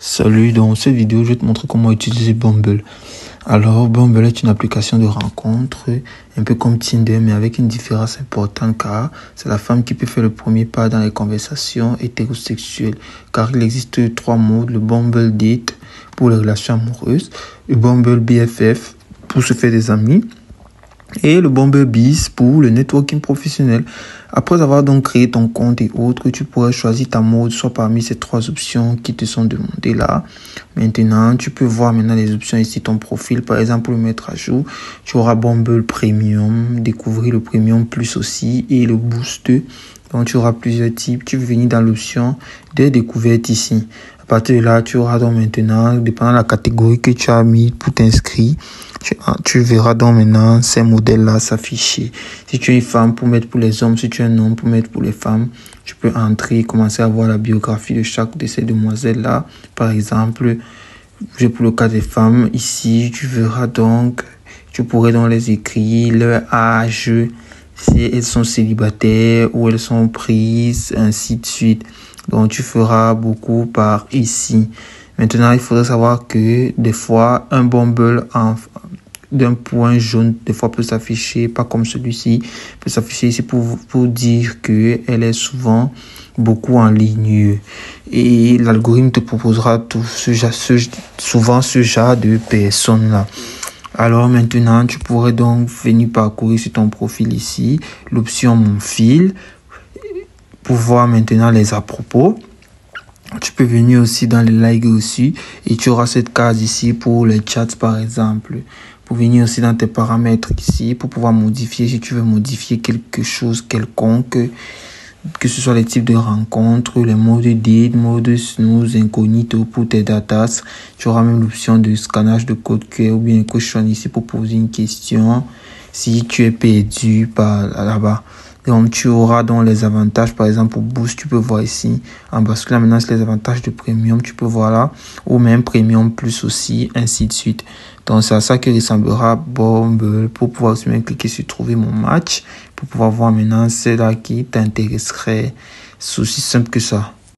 Salut, dans cette vidéo, je vais te montrer comment utiliser Bumble. Alors, Bumble est une application de rencontre, un peu comme Tinder, mais avec une différence importante car c'est la femme qui peut faire le premier pas dans les conversations hétérosexuelles. Car il existe 3 modes, le Bumble Date pour les relations amoureuses, le Bumble BFF pour se faire des amis, et le Bumble Biz pour le networking professionnel. Après avoir donc créé ton compte et autres, tu pourrais choisir ta mode soit parmi ces 3 options qui te sont demandées là. Maintenant, tu peux voir maintenant les options ici, ton profil. Par exemple, pour le mettre à jour, tu auras Bumble Premium, découvrir le Premium Plus aussi et le Boost. Donc, tu auras plusieurs types. Tu veux venir dans l'option des découvertes ici. À partir de là, tu auras donc maintenant, dépendant de la catégorie que tu as mis pour t'inscrire, tu verras donc maintenant ces modèles-là s'afficher. Si tu es une femme, pour mettre pour les hommes. Si tu es un homme, pour mettre pour les femmes. Tu peux entrer, commencer à voir la biographie de chaque de ces demoiselles-là. Par exemple, pour le cas des femmes, ici, tu verras donc, tu pourrais donc les écrire, leur âge, si elles sont célibataires ou elles sont prises, ainsi de suite. Donc, tu feras beaucoup par ici. Maintenant, il faudrait savoir que des fois, un Bumble d'un point jaune, des fois peut s'afficher, pas comme celui-ci, peut s'afficher ici pour dire que elle est souvent beaucoup en ligne. Et l'algorithme te proposera souvent ce genre de personnes-là. Alors maintenant, tu pourrais donc venir parcourir sur ton profil ici, l'option Mon fil, pour voir maintenant les à propos. Tu peux venir aussi dans les likes aussi et tu auras cette case ici pour les chats par exemple. Pour venir aussi dans tes paramètres ici pour pouvoir modifier si tu veux modifier quelque chose quelconque, que ce soit les types de rencontres, les modes date, mode snooze, incognito pour tes datas. Tu auras même l'option de scannage de code QR ou bien cochon ici pour poser une question si tu es perdu par là-bas. Donc, tu auras donc les avantages, par exemple, pour Boost, tu peux voir ici. En basculant maintenant, c'est les avantages de Premium, tu peux voir là. Ou même Premium Plus aussi, ainsi de suite. Donc, c'est à ça que ressemblera Bumble pour pouvoir aussi même cliquer sur Trouver mon match. Pour pouvoir voir maintenant celle-là qui t'intéresserait. C'est aussi simple que ça.